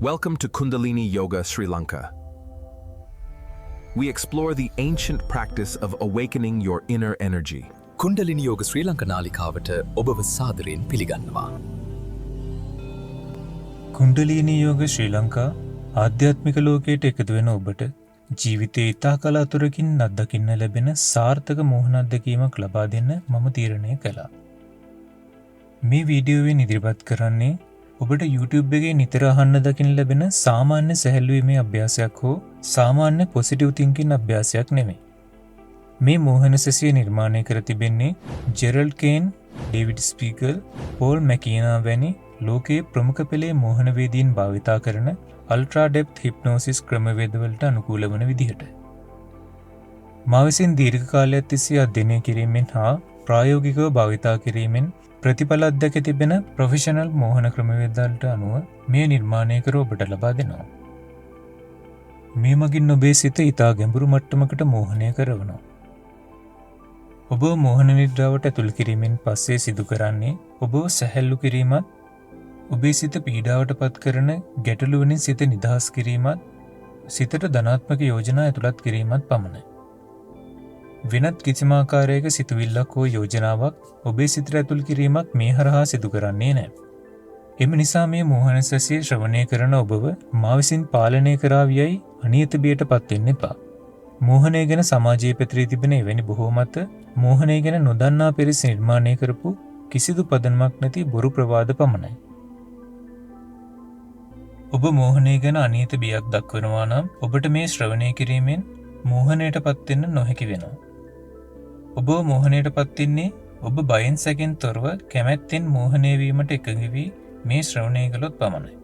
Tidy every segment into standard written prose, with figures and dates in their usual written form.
Welcome to Kundalini Yoga Sri Lanka. We explore the ancient practice of awakening your inner energy. කුණ්ඩලිනි යෝග ශ්‍රී ලංකා නාලිකාවට ඔබව සාදරයෙන් පිළිගන්නවා. කුණ්ඩලිනි යෝග ශ්‍රී ලංකා ආධ්‍යාත්මික ලෝකයට එකතු වෙන ඔබට ජීවිතයේ ඉතා කලාතුරකින් අත්දකින්න ලැබෙන සාර්ථක මෝහන අත්දැකීමක් ලබා දෙන්න මම තීරණය කළා. මේ වීඩියෝවෙන් ඉදිරිපත් කරන්නේ ඔබට YouTube එකේ නිතර අහන්න දකින්න ලැබෙන සාමාන්‍ය සැහැල්ලුවීමේ අභ්‍යාසයක් හෝ සාමාන්‍ය පොසිටිව් තින්කින් අභ්‍යාසයක් නෙමෙයි. මේ මෝහන සැසිය නිර්මාණය කර තිබෙන්නේ ජෙරල්ඩ් කේන්, ඩේවිඩ් ස්පීගල්, පෝල් මැකීනා වැනි ලෝකයේ ප්‍රමුඛ පෙළේ මෝහනවේදීන් භාවිතා කරන අල්ට්‍රා ඩෙප්ත් හිප්නෝසිස් ක්‍රමවේදවලට අනුකූල වන විදිහට. මා විසින් දීර්ඝ කාලයක් තිස්සේ අධ්‍යයනය කිරීමෙන් හා ප්‍රායෝගිකව භාවිතා කිරීමෙන් ප්‍රතිඵල අත්දැක තිබෙන ප්‍රොෆෙෂනල් මෝහන ක්‍රමවේදවලට අනුව මේ නිර්මාණය කර ඔබට ලබා දෙනවා. මේ මගින් ඔබේ සිත ඉතා ගැඹුරු මට්ටමකට මෝහනය කරනවා. ඔබ මෝහන නිද්‍රාවට ඇතුල් කිරීමෙන් පස්සේ සිදු කරන්නේ ඔබ සැහැල්ලු කිරීමත්, ඔබේ සිත පීඩාවට පත් කරන ගැටලුවලින් සිත නිදහස් කිරීමත්, සිතට ධනාත්මක යෝජනා ඇතුළත් කිරීමත් පමණයි. වෙනත් කිසිම ආකාරයක සිතුවිල්ලක් හෝ යෝජනාවක් ඔබේ සිතට ඇතුල් කිරීමක් මේ හරහා සිදු කරන්නේ නැහැ. එම නිසා මේ මෝහන සැසිය ශ්‍රවණය කරන ඔබව මා විසින් පාලනය කරාවියයි අනියත බියට පත් වෙන්න එපා. මෝහනය ගැන සමාජයේ පැතිරී තිබෙන එවැනි බොහෝ මත මෝහනය ගැන නොදන්නා පිරිස නිර්මාණය කරපු කිසිදු පදනමක් නැති බොරු ප්‍රවාද පමණයි. ඔබ මෝහනය ගැන අනියත බියක් දක්වනවා නම් ඔබට මේ ශ්‍රවණය කිරීමෙන් මෝහනයට පත්වෙන්න නොහැකි වෙනවා. ඔබ මෝහනයට පත්වෙන්නේ ඔබ බයෙන් සැකෙන් තොරව කැමැත්තෙන් මෝහනය වීමට එකඟ වී මේ ශ්‍රවණය කළොත් පමණයි.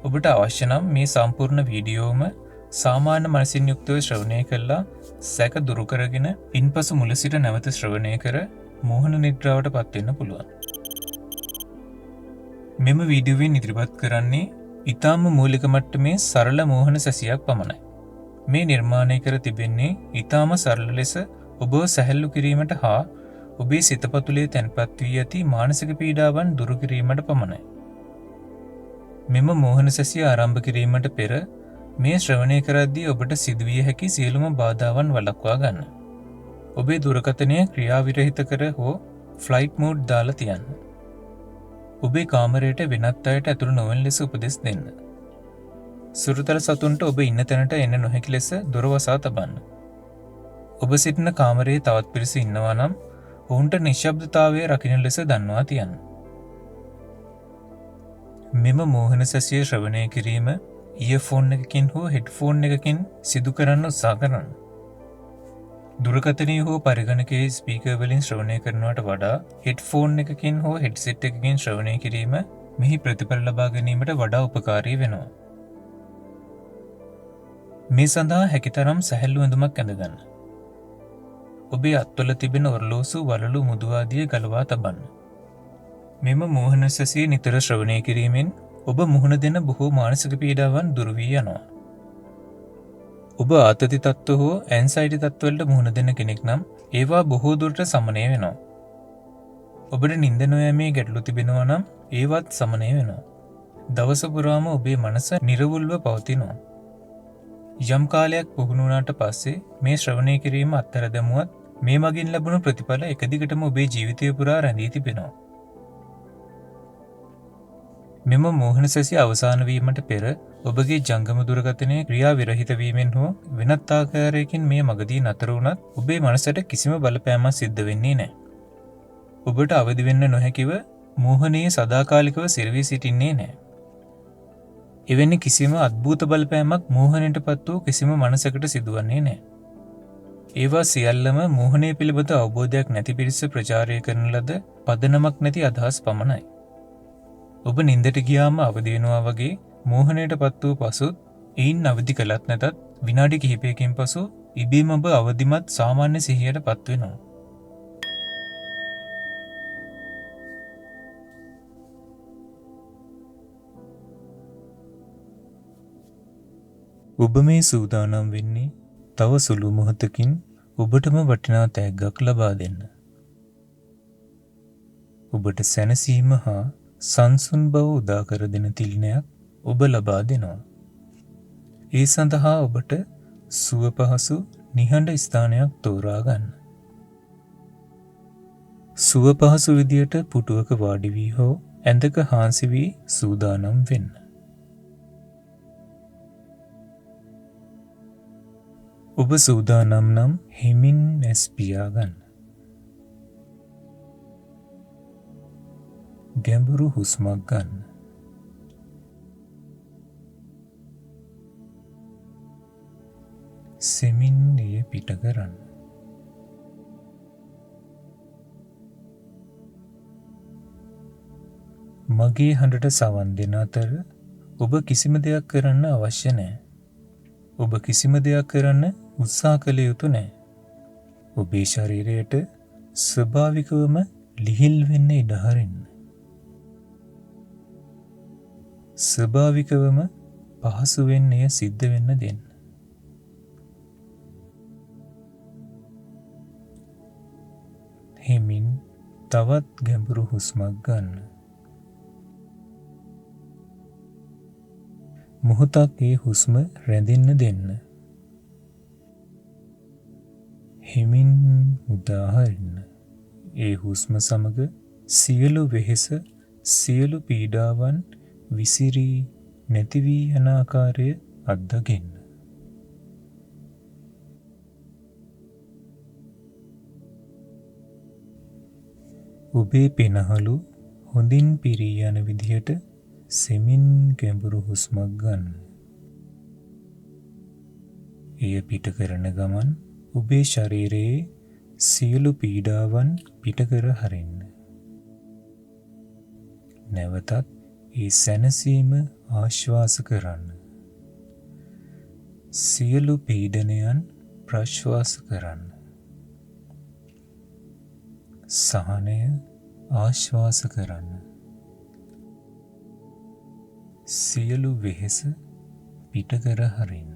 ඔබට අවශ්‍ය නම් මේ සම්පූර්ණ වීඩියෝම සාමාන්‍ය මනසින් යුක්තව ශ්‍රවණය කළා සැක දුරු කරගෙන ඉන්පසු මුල සිට නැවත ශ්‍රවණය කර මෝහන නිද්‍රාවට පත්වෙන්න පුළුවන්. මෙම වීඩියෝවෙන් ඉදිරිපත් කරන්නේ ඉතාම මූලික මට්ටමේ සරල මෝහන සැසියක් පමණයි. මේ නිර්මාණය කර තිබෙන්නේ ඉතාම සරල ලෙස ඔබව සැහැල්ලු කිරීමට හා ඔබේ සිතපතුලේ තැන්පත් වී ඇති මානසික පීඩාවන් දුරු කිරීමට පමණයි. මෙම මෝහන සැසිය ආරම්භ කිරීමට පෙර මේ ශ්‍රවණය කරද්දී ඔබට සිදුවිය හැකි සියලුම බාධාවන් වළක්වා ගන්න. ඔබේ දුරකථනය ක්‍රියාවිරහිත කර හෝ ෆ්ලයිට් මෝඩ් දාලා තියන්න. ඔබේ කාමරයට වෙනත් අයට ඇතුළු නොවන ලෙස උපදෙස් දෙන්න. සුරතල සතුන්ට ඔබ ඉන්න තැනට එන්න නොහැකි ලෙස දොර වසා තබන්න. ඔබ සිටින කාමරයේ තවත් පිරිස ඉන්නවා නම් ඔවුන්ට නිශ්ශබ්දතාවය රකින්න ලෙස දන්වා තියන්න. මෙම මෝහන සැසිය ශ්‍රවණය කිරීම ඉයර්ෆෝන් එකකින් හෝ හෙඩ්ෆෝන් එකකින් සිදු කරන්න උත්සාහ කරන්න. දුරකථනය හෝ පරිගණකයේ ස්පීකර් වලින් ශ්‍රවණය කරනවට වඩා හෙඩ්ෆෝන් එකකින් හෝ හෙඩ්සෙට් එකකින් ශ්‍රවණය කිරීම මෙහි ප්‍රතිඵල ලබා ගැනීමට වඩා උපකාරී වෙනවා. මේ සඳහා හැකිතරම් සැහැල්ලු ඇඳුමක් ඇඳගන්න. ඔබේ අත්වල තිබෙන ඔරලෝසු, වලලු, මුදු ආදිය ගලවා තබන්න. මෙම මෝහන සැසිය නිතර ශ්‍රවණය කිරීමෙන් ඔබ මුහුණ දෙන බොහෝ මානසික පීඩාවන් දුරු වී යනවා. ඔබ ආතති තත්ත්ව හෝ ඇන්සයිටි තත්ත්වවලට මුහුණ දෙන කෙනෙක් නම් ඒවා බොහෝ දුරට සමනය වෙනවා. ඔබට නිින්ද නොයෑමේ ගැටලු තිබෙනවා නම් ඒවත් සමනය වෙනවා. දවස පුරාම ඔබේ මනස නිර්වුල්ව පවතිනවා. යම් කාලයක් පුහුණු වුණාට පස්සේ මේ ශ්‍රවණය කිරීම අත්හැර දැමුවත් මේ මගින් ලැබුණු ප්‍රතිඵල එක දිගටම ඔබේ ජීවිතය පුරා රැඳී තිබෙනවා. මෙම මෝහන සැසිය අවසාන වීමට පෙර ඔබගේ ජංගම දුරකථනය ක්‍රියාවිරහිත වීමෙන් හෝ වෙනත් ආකාරයකින් මේ මගදී නතර වුණත් ඔබේ මනසට කිසිම බලපෑමක් සිද්ධ වෙන්නේ නැහැ. ඔබට අවදි වෙන්න නොහැකිව මෝහනයේ සදාකාලිකව සිරවී සිටින්නේ නැහැ. එවැනි කිසිම අද්භූත බලපෑමක් මෝහනයට පත් වූ කිසිම මනසකට සිදුවන්නේ නැහැ. ඒවා සියල්ලම මෝහනය පිළිබඳ අවබෝධයක් නැති පිරිස ප්‍රචාරය කරන ලද පදනමක් නැති අදහස් පමණයි. ඔබ නින්දට ගියාම අවදි වෙනවා වගේ මෝහනයට පත් වූ පසුත් එයින් අවදි කළත් නැතත් විනාඩි කිහිපයකින් පසු ඉබේම ඔබ අවදිමත් සාමාන්‍ය සිහියට පත් වෙනවා. ඔබ මේ සූදානම් වෙන්නේ තව සුළු මොහොතකින් ඔබටම වටිනා තෑග්ගක් ලබා දෙන්න. ඔබට සැනසීම හා සංසුන් බව උදා කර දෙන තිළිණයක් ඔබ ලබා දෙනවා. ඒ සඳහා ඔබට සුව පහසු නිහඬ ස්ථානයක් තෝරා ගන්න. සුව පහසු විදියට පුටුවක වාඩි වී හෝ ඇඳක හාන්සි වී සූදානම් වෙන්න. ඔබ සූදානම් නම් හිමින් ඇස් පියා ගන්න. ගැඹුරු හුස්මක් ගන්න. සෙමින් එය පිට කරන්න. මගේ හඬට සවන් දෙන අතර ඔබ කිසිම දෙයක් කරන්න අවශ්‍ය නැහැ. ඔබ කිසිම දෙයක් කරන්න උත්සාහ කළ යුතු නැහැ. ඔබේ ශරීරයට ස්වභාවිකවම ලිහිල් වෙන්න ඉඩ හරින්න. ස්වභාවිකවම පහසුවෙන් එය සිද්ධ වෙන්න දෙන්න. හිමින් තවත් ගැඹුරු හුස්මක් ගන්න. මොහොතක් ඒ හුස්ම රැඳෙන්න දෙන්න. හිමින් උදාහරින්න. ඒ හුස්ම සමග සියලු වෙහෙස, සියලු පීඩාවන් විසිරී නැති වී යන ආකාරය අත්දකින්න. ඔබේ පෙනහළු හොඳින් පිරී යන විදිහට සෙමින් ගැඹුරු හුස්මක් ගන්න. එය පිට කරන ගමන් ඔබේ ශරීරයේ සියලු පීඩාවන් පිට කර හරින්න. නැවතත් ඒ සැනසීම ආශ්වාස කරන්න. සියලු පීඩනයන් ප්‍රශ්වාස කරන්න. සහනය ආශ්වාස කරන්න. සියලු වෙහෙස පිට කර හරින්න.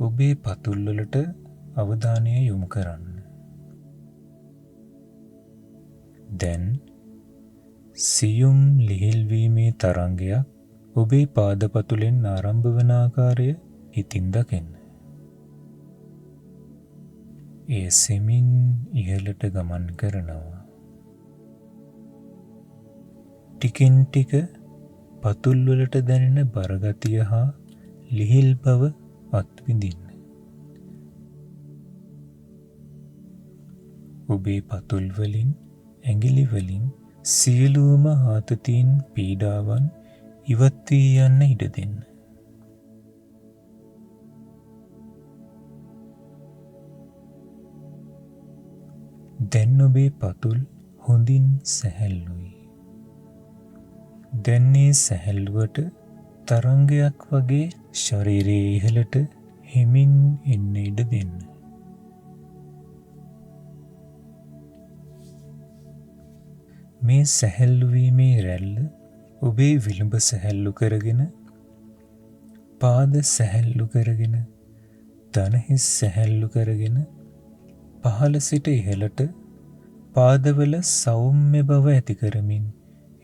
ඔබේ පතුල් වලට අවධානය යොමු කරන්න. දැන් සියුම් ලිහිල් වීමේ තරංගයක් ඔබේ පාදපතුලෙන් ආරම්භ වන ආකාරය හිතින් දකින්න. එය සෙමින් ඉහළට ගමන් කරනවා. ටිකෙන් ටික පතුල් වලට දැනෙන බරගතිය හා ලිහිල් බව අත්විඳින්න. ඔබේ පතුල් වලින්, ඇඟිලි වලින් සියලුම ආතතීන්, පීඩාවන් ඉවත් වී යන්න ඉඩ දෙන්න. දැන් ඔබේ පතුල් හොඳින් සැහැල්ලුයි. දැන් මේ සැහැල්ලුවට තරංගයක් වගේ ශරීරයේ ඉහළට හිමින් එන්න ඉඩ දෙන්න. මේ සැහැල්ලු වීමේ රැල්ල ඔබේ විලුඹ සැහැල්ලු කරගෙන, පාද සැහැල්ලු කරගෙන, දණහිස් සැහැල්ලු කරගෙන, පහළ සිට ඉහළට පාදවල සෞම්‍ය බව ඇති කරමින්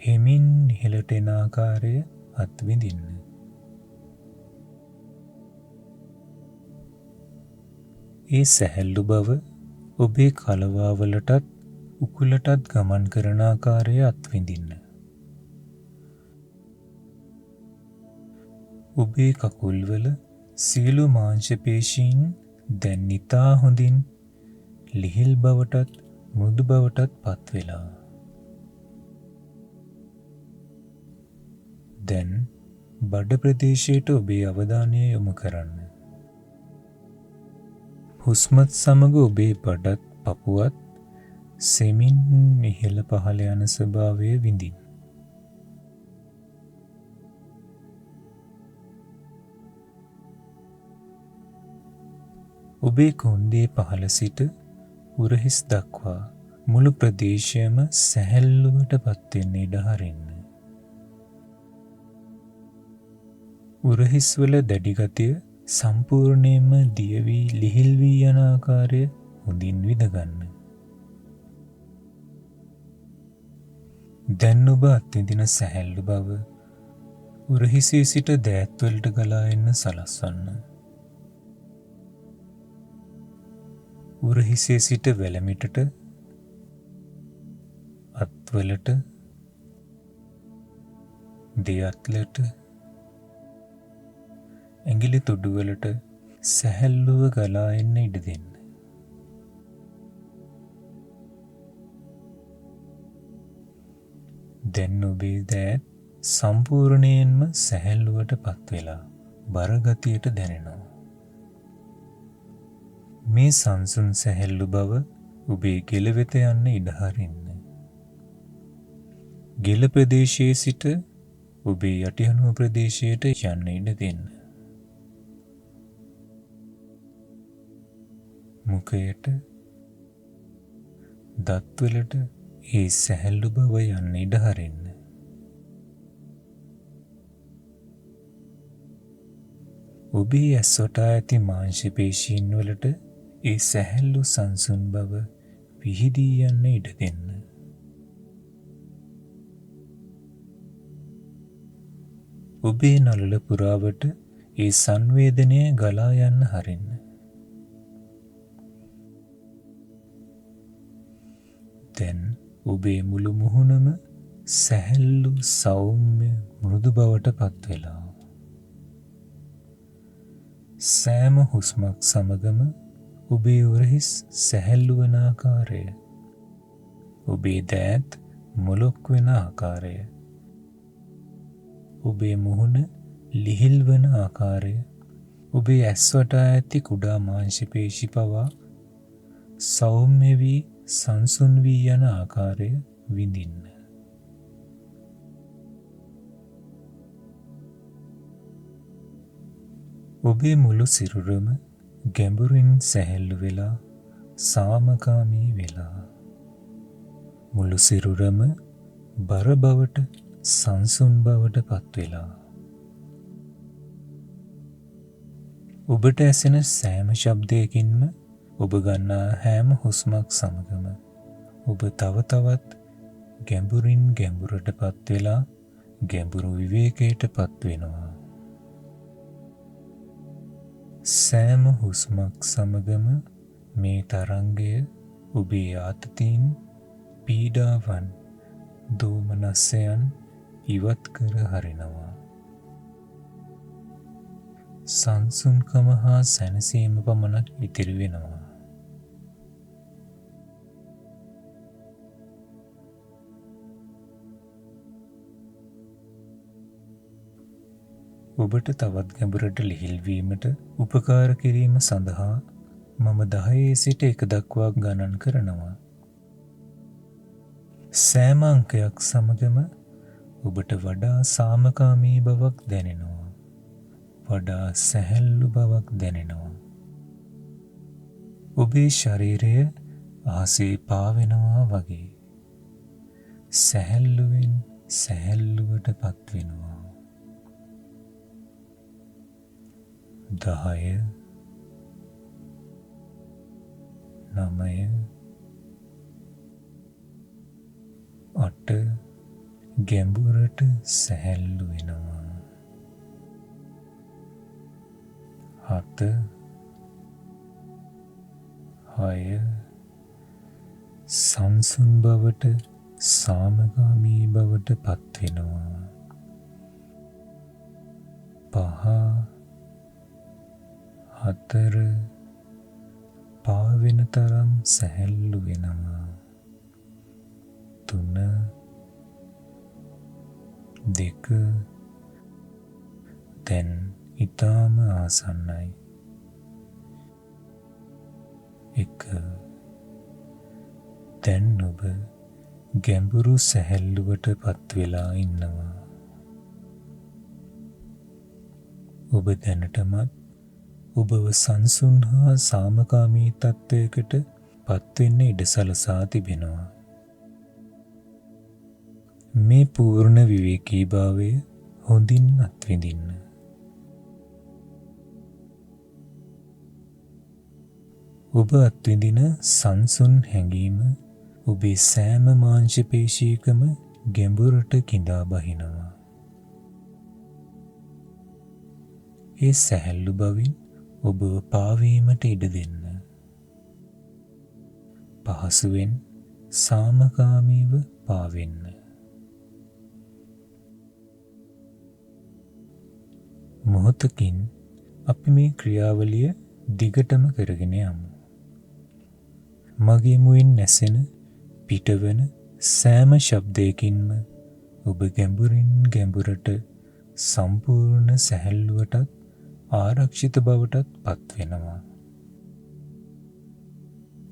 හිමින් ඉහළට එන ආකාරය අත්විඳින්න. ඒ සැහැල්ලු බව ඔබේ කලවාවලටත් උකුලටත් ගමන් කරන ආකාරය අත්විඳින්න. ඔබේ කකුල්වල සියලු මාංශ පේශීන් දැන් ඉතා හොඳින් ලිහිල් බවටත් මෘදු බවටත් පත් වෙලා. දැන් බඩ ප්‍රදේශයට ඔබේ අවධානය යොමු කරන්න. හුස්මත් සමග ඔබේ බඩත් පපුවත් සෙමින් ඉහළ පහළ යන ස්වභාවය විඳින්න. ඔබේ කොන්දේ පහළ සිට උරහිස් දක්වා මුළු ප්‍රදේශයම සැහැල්ලුවට පත් වෙන්න ඉඩ හරින්න. උරහිස් වල දැඩි ගතිය සම්පූර්ණයෙන්ම දිය වී ලිහිල් වී යන ආකාරය හොඳින් විඳ ගන්න. දැන් ඔබ අත්විඳින සැහැල්ලු බව උරහිසේ සිට දෑත්වලට ගලා එන්න සලස්වන්න. උරහිසේ සිට වැලමිටට, අත්වලට, දෙයත්ලට, ඇඟිලි තුඩුවලට සැහැල්ලුව ගලා එන්න ඉඩ දෙන්න. දැන් ඔබේ දෑත් සම්පූර්ණයෙන්ම සැහැල්ලුවට පත්වෙලා බරගතියට දැනෙනවා. මේ සංසුන් සැහැල්ලු බව ඔබේ ගෙල වෙත යන්න ඉඩ හරින්න. ගෙල ප්‍රදේශයේ සිට ඔබේ යටිහනුව ප්‍රදේශයට යන්න ඉඩ දෙන්න. මුඛයට, දත්වලට ඒ සැහැල්ලු බව යන්න ඉඩ හරින්න. ඔබේ ඇස් වටා ඇති මාංශ පේශීන් වලට ඒ සැහැල්ලු සංසුන් බව විහිදී යන්න ඉඩ දෙන්න. ඔබේ නළල පුරාවට ඒ සංවේදනය ගලා යන්න හරින්න. දැන් ඔබේ මුළු මුහුණම සැහැල්ලු සෞම්‍ය මෘදු බවට පත්වෙලා. සෑම හුස්මක් සමගම ඔබේ උරහිස් සැහැල්ලු වන ආකාරය, ඔබේ දෑත් මොලොක් වෙන ආකාරය, ඔබේ මුහුණ ලිහිල් වන ආකාරය, ඔබේ ඇස් වටා ඇති කුඩා මාංශ පේශි පවා සෞම්‍ය වී සංසුන් වී යන ආකාරය විඳින්න. ඔබේ මුළු සිරුරම ගැඹුරින් සැහැල්ලු වෙලා සාමකාමී වෙලා, මුළු සිරුරම බර බවට සංසුන් බවට පත්වෙලා, ඔබට ඇසෙන සෑම ශබ්දයකින්ම ඔබ ගන්නා හැම හුස්මක් සමගම ඔබ තව තවත් ගැඹුරින් ගැඹුරට පත්වෙලා ගැඹුරු විවේකයට පත්වෙනවා. සෑම හුස්මක් සමගම මේ තරංගය ඔබේ ආතතීන්, පීඩාවන්, දෝමනස්සයන් ඉවත් කර හරිනවා. සංසුන්කම හා සැනසීම පමණක් ඉතිරි වෙනවා. ඔබට තවත් ගැඹුරට ලිහිල්වීමට උපකාර කිරීම සඳහා මම 10 සිට 1 දක්වා ගණන් කරනවා. සෑම අංකයක් සමගම ඔබට වඩා සාමකාමී බවක් දැනෙනවා. වඩා සැහැල්ලු බවක් දැනෙනවා. ඔබේ ශරීරය ආසේ පාවෙනවා වගේ සැහැල්ලුවෙන් සැහැල්ලුවට පත්වෙනවා. 10 9 8 ගැඹුරට සැහැල්ලු වෙනවා. 7 6 සංසුන් බවට සාමකාමී බවට පත්වෙනවා. 5 4 පාවෙන තරම් සැහැල්ලු වෙනවා. 3 2 දැන් ඊටම ආසන්නයි. 1 දැන් ඔබ ගැඹුරු සැහැල්ලුවට පත්වෙලා ඉන්නවා. ඔබ දැනටමත් ඔබව සංසුන් හා සාමකාමී තත්ත්වයකට පත්වෙන්න ඉඩ සලසා තිබෙනවා. මේ පූර්ණ විවේකී භාවය හොඳින් අත්විඳින්න. ඔබ අත්විඳින සංසුන් හැඟීම ඔබේ සෑම මාංශ පේශීකම ගැඹුරට කිඳා බහිනවා. ඒ සැහැල්ලු බවින් ඔබව පාවීමට ඉඩ දෙන්න. පහසුවෙන් සාමකාමීව පාවෙන්න. මොහොතකින් අපි මේ ක්‍රියාවලිය දිගටම කරගෙන යමු. මගේ මුවින් නැසෙන පිටවන සෑම ශබ්දයකින්ම ඔබ ගැඹුරින් ගැඹුරට සම්පූර්ණ සැහැල්ලුවටත් ආරක්ෂිත බවටත් පත්වෙනවා.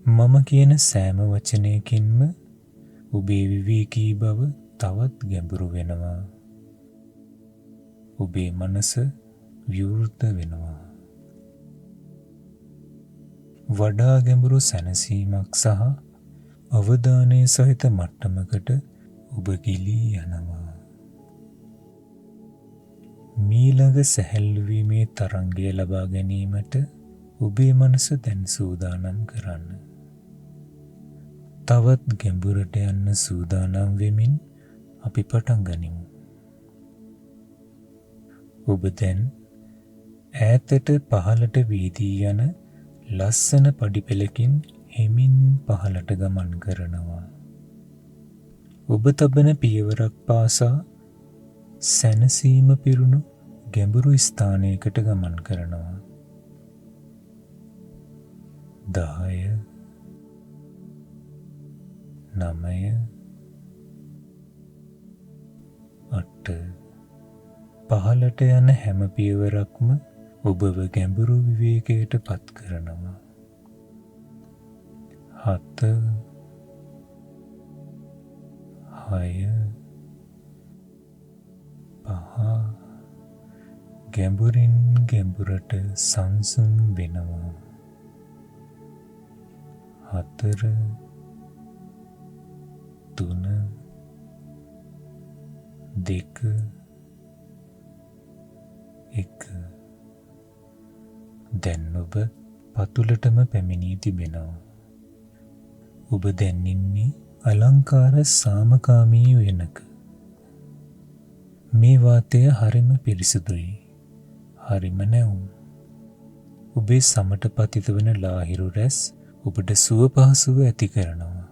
මම කියන සෑම වචනයකින්ම ඔබේ විවේකී බව තවත් ගැඹුරු වෙනවා. ඔබේ මනස විවෘත වෙනවා. වඩා ගැඹුරු සැනසීමක් සහ අවධානය සහිත මට්ටමකට ඔබ ගිලී යනවා. මීළඟ සැහැල්ලුවීමේ තරංගය ලබා ගැනීමට ඔබේ මනස දැන් සූදානම් කරන්න. තවත් ගැඹුරට යන්න සූදානම් වෙමින් අපි පටන් ගනිමු. ඔබ දැන් ඈතට පහළට වීදී යන ලස්සන පඩිපෙළකින් හෙමින් පහළට ගමන් කරනවා. ඔබ තබන පියවරක් පාසා සැනසීම පිරුණු ගැඹුරු ස්ථානයකට ගමන් කරනවා. 10 9 8 පහළට යන හැම පියවරක්ම ඔබව ගැඹුරු විවේකයට පත් කරනවා. 7 6 5 ගැඹුරින් ගැඹුරට සංසුන් වෙනවා. 4 3 2 1 දැන් ඔබ පතුලටම පැමිණී තිබෙනවා. ඔබ දැන් ඉන්නේ අලංකාර සාමකාමී වෙනක. මේ වාතය හරිම පිරිසිදුයි. හරිම නැවුම්. ඔබේ සමට පතිත වන ලාහිරු රැස් ඔබට සුව පහසුව ඇති කරනවා.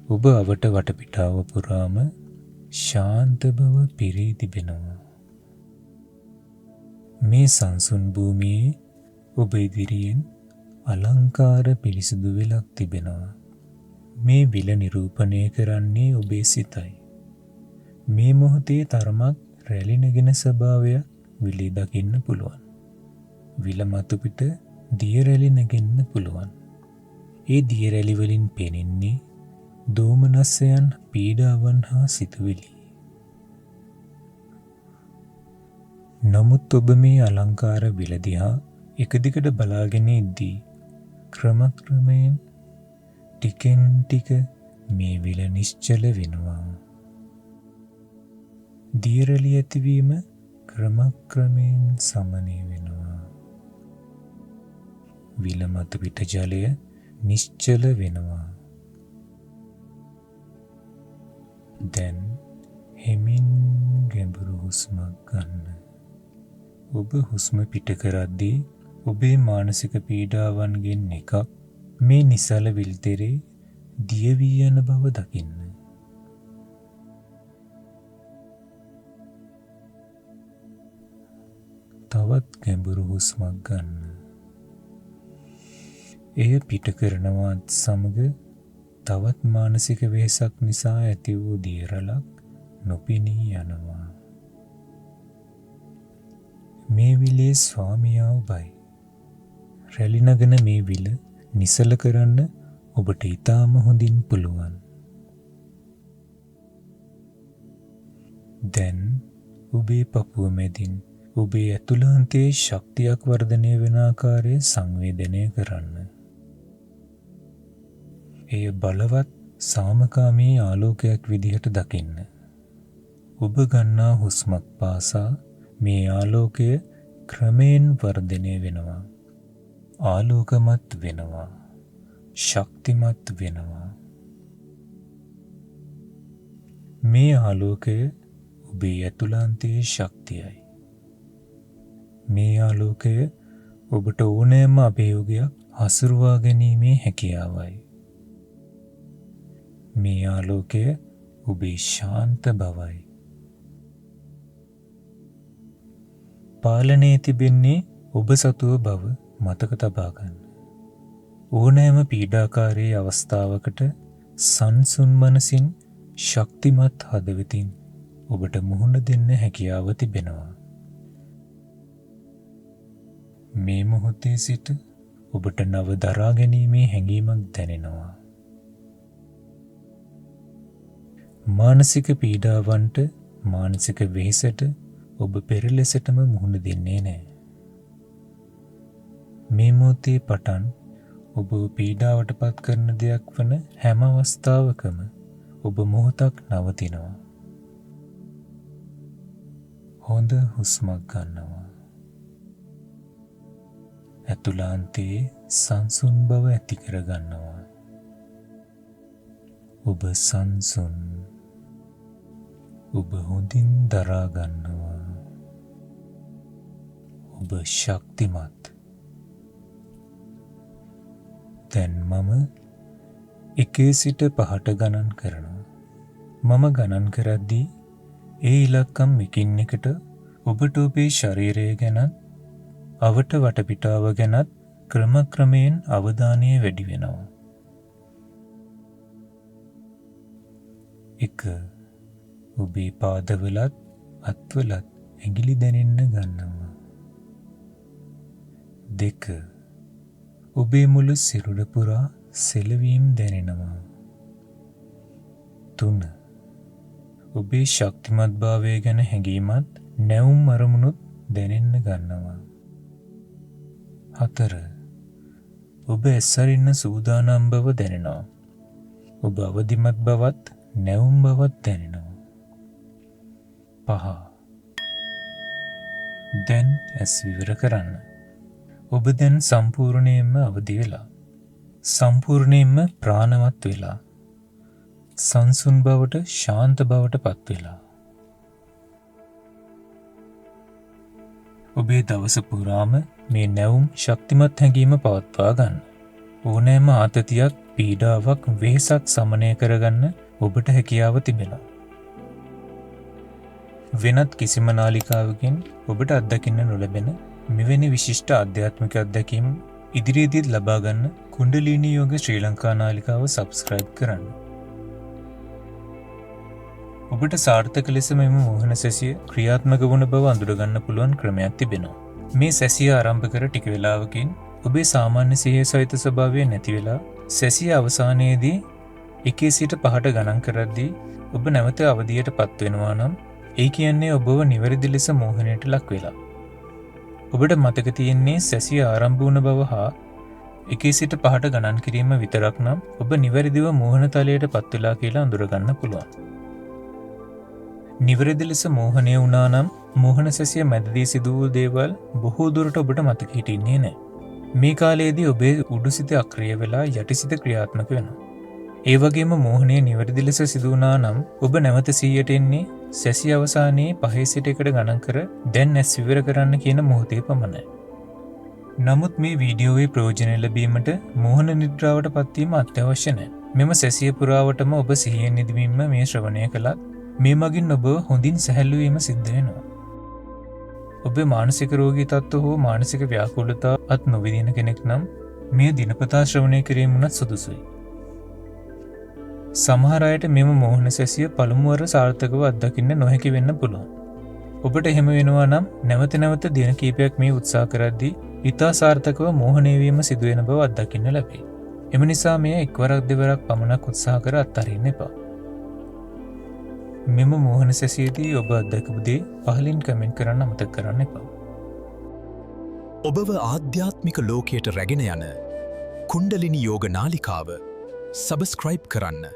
ඔබ අවට වටපිටාව පුරාම ශාන්ත බව පිරී තිබෙනවා. මේ සංසුන් භූමියේ ඔබ ඉදිරියෙන් අලංකාර පිරිසිදු වෙලක් තිබෙනවා. මේ විල නිරූපණය කරන්නේ ඔබේ සිතයි. මේ මොහොතේ තරමක් රැලි නැගෙන ස්වභාවයක් විලේ දකින්න පුළුවන්. විල මතු පිට දිය රැලි නැගෙන්න පුළුවන්. ඒ දිය රැලි වලින් පෙනෙන්නේ දෝමනස්සයන්, පීඩාවන් හා සිතුවිලි. නමුත් ඔබ මේ අලංකාර විල දිහා එක දිගට බලාගෙන ඉද්දී ක්‍රමක්‍රමයෙන් ටිකෙන් ටික මේ විල නිශ්චල වෙනවා. දිය රැලි ඇතිවීම ක්‍රමක්‍රමයෙන් සමනය වෙනවා. විල මතු පිට ජලය නිශ්චල වෙනවා. දැන් හෙමින් ගැඹුරු හුස්මක් ගන්න. ඔබ හුස්ම පිට කරද්දී ඔබේ මානසික පීඩාවන්ගෙන් එකක් මේ නිසල විල්තෙරේ දිය වී යන බව දකින්න. තවත් ගැඹුරු හුස්මක් ගන්න. එය පිට කරනවත් සමග තවත් මානසික වෙහෙසක් නිසා ඇති වූ දියරලක් නොපෙනී යනවා. මේ විලේ ස්වාමියා ඔබයි. රැලි නගන මේ විල නිසල කරන්න ඔබට ඉතාම හොඳින් පුළුවන්. දැන් ඔබේ පපුව මැදින් ඔබේ ඇතුළාන්තයේ ශක්තියක් වර්ධනය වෙන ආකාරය සංවේදනය කරන්න. එය බලවත් සාමකාමී ආලෝකයක් විදිහට දකින්න. ඔබ ගන්නා හුස්මක් පාසා මේ ආලෝකය ක්‍රමයෙන් වර්ධනය වෙනවා. ආලෝකමත් වෙනවා. ශක්තිමත් වෙනවා. මේ ආලෝකය ඔබේ ඇතුළාන්තයේ ශක්තියයි. මේ ආලෝකය ඔබට ඕනෑම අභියෝගයක් හසුරුවා ගැනීමේ හැකියාවයි. මේ ආලෝකය ඔබේ ශාන්ත බවයි. පාලනයේ තිබෙන්නේ ඔබ සතුව බව මතක තබා ගන්න. ඕනෑම පීඩාකාරී අවස්ථාවකට සංසුන් මනසින් ශක්තිමත් හදවතින් ඔබට මුහුණ දෙන්න හැකියාව තිබෙනවා. මේ මොහොතේ සිට ඔබට නව දරා ගැනීමේ හැඟීමක් දැනෙනවා. මානසික පීඩාවන්ට මානසික වෙහෙසට ඔබ පෙර ලෙසටම මුහුණ දෙන්නේ නැහැ. මේ මොහොතේ පටන් ඔබ පීඩාවට පත් කරන දෙයක් වන හැම අවස්ථාවකම ඔබ මොහොතක් නවතිනවා. හොඳ හුස්මක් ගන්නවා. ඇතුළාන්තයේ සංසුන් බව ඇති කර ගන්නවා. ඔබ සංසුන්. ඔබ හොඳින් දරා ගන්නවා. ඔබ ශක්තිමත්. දැන් මම 1 සිට 5ට ගණන් කරනවා. මම ගණන් කරද්දී ඒ ඉලක්කම් එකින් එකට ඔබට ඔබේ ශරීරය ගැනත් අවට වටපිටාව ගැනත් ක්‍රමක්‍රමයෙන් අවධානය වැඩි වෙනවා. 1. ඔබේ පාදවලත් අත්වලත් ඇඟිලි දැනෙන්න ගන්නවා. 2. ඔබේ මුළු සිරුර පුරා සෙලවීම් දැනෙනවා. 3. ඔබේ ශක්තිමත් භාවය ගැන හැඟීමත් නැවුම් අරමුණුත් දැනෙන්න ගන්නවා. 4. ඔබ ඇස්සරින්න සූදානම් බව දැනෙනවා. ඔබ අවදිමත් බවත් නැවුම් බවත් දැනෙනවා. 5. දැන් ඇස් විවර කරන්න. ඔබ දැන් සම්පූර්ණයෙන්ම අවදි වෙලා. සම්පූර්ණයෙන්ම ප්‍රාණවත් වෙලා. සංසුන් බවට ශාන්ත බවට පත් වෙලා. ඔබේ දවස පුරාම මේ නැවුම් ශක්තිමත් හැඟීම පවත්වා ගන්න. ඕනෑම ආතතියක්, පීඩාවක්, වෙහෙසක් සමනය කරගන්න ඔබට හැකියාව තිබෙනවා. වෙනත් කිසිම නාලිකාවකින් ඔබට අත්දකින්න නොලැබෙන මෙවැනි විශිෂ්ට ආධ්‍යාත්මික අත්දැකීම් ඉදිරියේදීත් ලබා ගන්න කුණ්ඩලිනී යෝග ශ්‍රී ලංකා නාලිකාව සබ්ස්ක්‍රයිබ් කරන්න. ඔබට සාර්ථක ලෙස මෙම මෝහන සැසිය ක්‍රියාත්මක වුණ බව අඳුරගන්න පුළුවන් ක්‍රමයක් තිබෙනවා. මේ සැසිය ආරම්භ කර ටික වේලාවකින් ඔබේ සාමාන්‍ය සිහිය සහිත ස්වභාවය නැති වෙලා සැසිය අවසානයේදී 1 සිට 5ට ගණන් කරද්දී ඔබ නැවත අවදියට පත් වෙනවා නම් ඒ කියන්නේ ඔබව නිවැරදි ලෙස මෝහනයට ලක් වෙලා. ඔබට මතක තියෙන්නේ සැසිය ආරම්භ වුණ බව හා 1 සිට 5ට ගණන් කිරීම විතරක් නම් ඔබ නිවැරදිව මෝහන තලයට පත් වෙලා කියලා අඳුරගන්න පුළුවන්. නිවැරදි ලෙස මෝහනය වුණා නම් මෝහන සැසිය මැදදී සිදු වූ දේවල් බොහෝ දුරට ඔබට මතක හිටින්නේ නැහැ. මේ කාලයේදී ඔබේ උඩුසිත අක්‍රිය වෙලා යටිසිත ක්‍රියාත්මක වෙනවා. ඒ වගේම මෝහනය නිවැරදි ලෙස සිදු වුණා නම් ඔබ නැවත 100ට එන්නේ සැසිය අවසානයේ 5 සිට 1ට ගණන් කර දැන් ඇස් විවර කරන්න කියන මොහොතේ පමණයි. නමුත් මේ වීඩියෝවේ ප්‍රයෝජන ලැබීමට මෝහන නිද්‍රාවට පත්වීම අත්‍යවශ්‍ය නැහැ. මෙම සැසිය පුරාවටම ඔබ සිහියෙන් නිදීම මේ ශ්‍රවණය කළත් මේ මගින් ඔබ හොඳින් සැහැල්ලු වීම සිද්ධ වෙනවා. ඔබ මානසික රෝගී තත්ත්ව හෝ මානසික ව්‍යාකූලතා අත් නොවිදින කෙනෙක් නම් මේ දිනපතා ශ්‍රවණය කිරීම උනත් සුදුසුයි. සමහර අයට මෙම මෝහන සැසිය පළමු වර සාර්ථකව අත්දකින්න නොහැකි වෙන්න පුළුවන්. ඔබට එහෙම වෙනවා නම් නැවත නැවත දින කිහිපයක් මේ උත්සාහ කරද්දී ඉතා සාර්ථකව මෝහනය වීම සිදු වෙන බව අත්දකින්න ලැබේ. එම නිසා මෙය එක්වරක් දෙවරක් පමණක් උත්සාහ කර අත්හරින්න එපා. මෙම මෝහන සැසියේදී ඔබ අත්දකපු දේ පහලින් කමෙන්ට් කරන්න අමතක කරන්න එපා. ඔබව ආධ්‍යාත්මික ලෝකයට රැගෙන යන කුණ්ඩලිනී යෝග නාලිකාව සබස්ක්‍රයිබ් කරන්න.